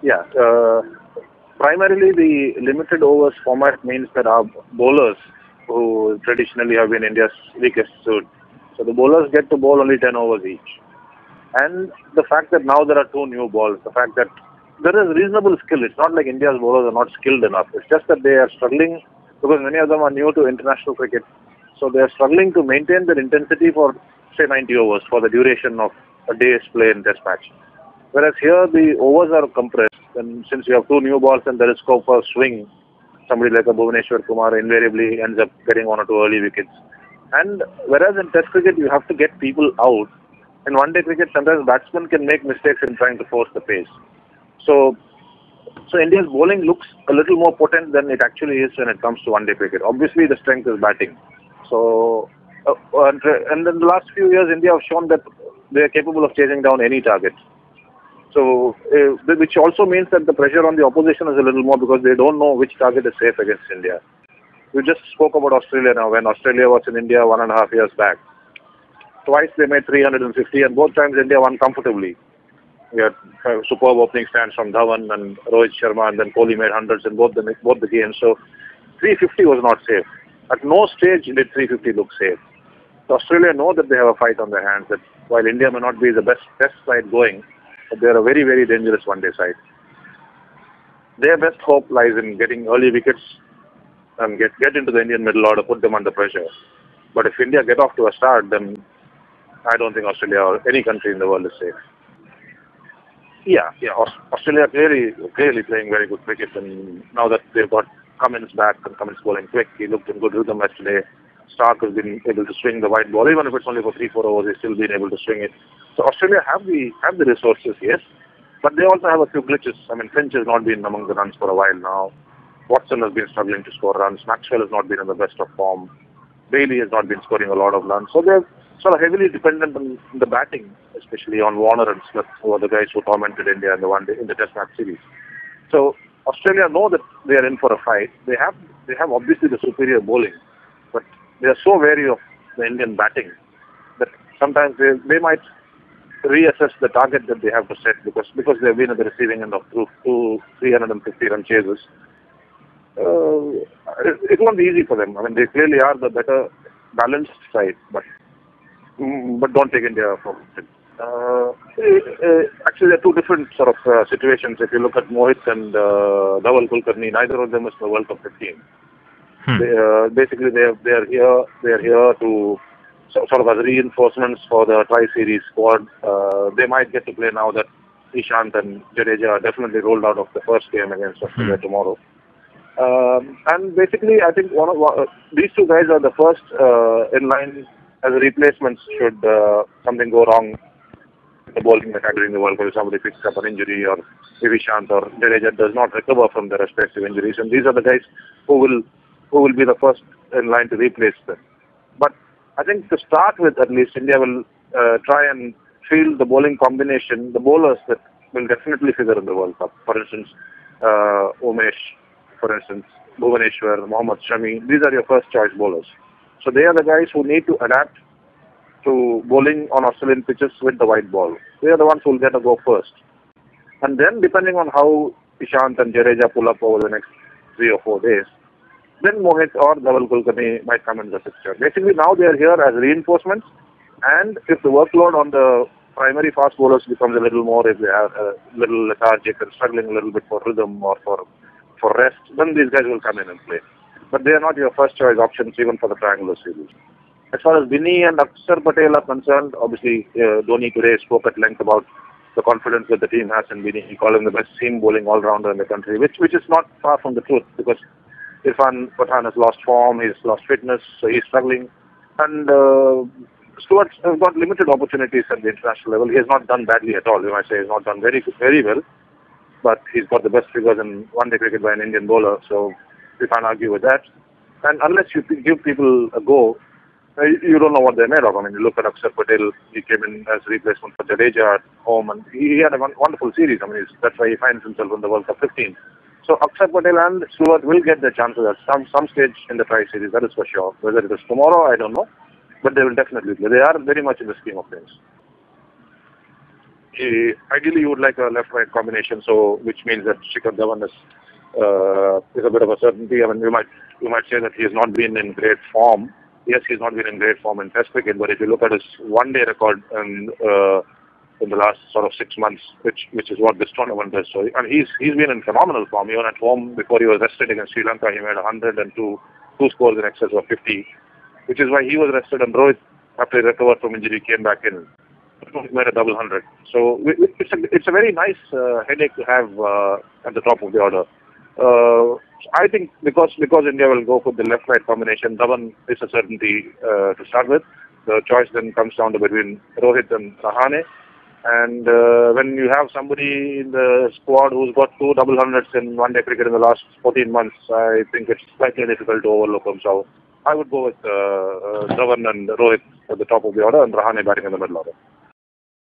Yeah. Primarily, the limited overs format means that our bowlers, who traditionally have been India's weakest suit, so the bowlers get to bowl only 10 overs each. And the fact that now there are two new balls, the fact that there is reasonable skill. It's not like India's bowlers are not skilled enough. It's just that they are struggling because many of them are new to international cricket. So they are struggling to maintain their intensity for, say, 90 overs for the duration of a day's play in Test match. Whereas here the overs are compressed, and since you have two new balls and there is scope for swing, somebody like a Bhuvaneshwar Kumar invariably ends up getting one or two early wickets. And whereas in Test cricket you have to get people out, in one-day cricket sometimes batsmen can make mistakes in trying to force the pace. So, so India's bowling looks a little more potent than it actually is when it comes to one-day cricket. Obviously the strength is batting. So, and in the last few years India have shown that they are capable of chasing down any target. So, which also means that the pressure on the opposition is a little more because they don't know which target is safe against India. We just spoke about Australia now. When Australia was in India 1.5 years back, twice they made 350, and both times India won comfortably. We had superb opening stands from Dhawan and Rohit Sharma, and then Kohli made hundreds in both the games. So, 350 was not safe. At no stage did 350 look safe. So Australia know that they have a fight on their hands. That while India may not be the best test side going, but they are a very, very dangerous one-day side. Their best hope lies in getting early wickets and get into the Indian middle order, put them under pressure. But if India get off to a start, then I don't think Australia or any country in the world is safe. Yeah. Australia are clearly playing very good cricket, and now that they've got Cummins back and Cummins bowling quick, he looked in good rhythm yesterday. Stark has been able to swing the white ball, even if it's only for 3-4 overs, he's still been able to swing it. So Australia have the resources, yes, but they also have a few glitches. I mean, Finch has not been among the runs for a while now. Watson has been struggling to score runs. Maxwell has not been in the best of form. Bailey has not been scoring a lot of runs. So they're sort of heavily dependent on the batting, especially on Warner and Smith, who are the guys who tormented India in the Test match series. So Australia know that they are in for a fight. They have obviously the superior bowling, but they are so wary of the Indian batting that sometimes they might reassess the target that they have to set because they've been at the receiving end of two 350 run chases. It won't be easy for them. I mean, they clearly are the better balanced side, but don't take India for it. Actually, there are two different sort of situations. If you look at Mohit and Dhaval Kulkarni, neither of them is in the World Cup 15. Basically, they are here to sort of as reinforcements for the tri-series squad. They might get to play now that Ishant and Jadeja are definitely rolled out of the first game against Australia tomorrow. And basically, I think these two guys are the first in line as replacements should something go wrong in the bowling attack during the World Cup. If somebody picks up an injury, or if Ishant or Jadeja does not recover from their respective injuries, and these are the guys who will be the first in line to replace them. But I think to start with, at least, India will try and field the bowling combination, the bowlers that will definitely figure in the World Cup. For instance, Umesh, for instance, Bhuvaneshwar, Mohammad Shami. These are your first choice bowlers. So they are the guys who need to adapt to bowling on Australian pitches with the white ball. They are the ones who will get a go first. And then, depending on how Ishant and Jadeja pull up over the next 3 or 4 days, then Mohit or Dhaval Kulkarni might come in the picture. Basically, now they are here as reinforcements, and if the workload on the primary fast bowlers becomes a little more, if they are a little lethargic and struggling a little bit for rhythm or for rest, then these guys will come in and play. But they are not your first choice options even for the triangular series. As far as Binny and Akshar Patel are concerned, obviously Dhoni today spoke at length about the confidence that the team has in Binny. He called him the best seam bowling all-rounder in the country, which is not far from the truth because Irfan Pathan has lost form, he's lost fitness, so he's struggling. And Stewart has got limited opportunities at the international level. He has not done badly at all. You might say he's not done very, very well, but he's got the best figures in one-day cricket by an Indian bowler, so we can't argue with that. And unless you give people a go, you don't know what they're made of. I mean, you look at Akshar Patel, he came in as replacement for Jadeja at home, and he had a wonderful series. I mean, that's why he finds himself in the World Cup 15. So Akshar Patel and Stewart will get their chances at some stage in the tri-series, that is for sure. Whether it is tomorrow, I don't know, but they will definitely play. They are very much in the scheme of things. Ideally, you would like a left-right combination, so which means that Shikhar Dhawan is a bit of a certainty. I mean, you might say that he has not been in great form. Yes, he's not been in great form in Test cricket, but if you look at his one-day record in the last sort of 6 months, which is what this tournament is, so and he's been in phenomenal form. Even at home before he was rested against Sri Lanka, he made 100 and two scores in excess of 50, which is why he was rested. And Rohit, after he recovered from injury, came back in. He made a double 100. So it's a very nice headache to have at the top of the order. I think because India will go for the left-right combination, Dhawan is a certainty to start with. The choice then comes down to between Rohit and Rahane. And when you have somebody in the squad who's got 2 double hundreds in one-day cricket in the last 14 months, I think it's slightly difficult to overlook them. So I would go with Dhawan and Rohit at the top of the order and Rahane batting in the middle order.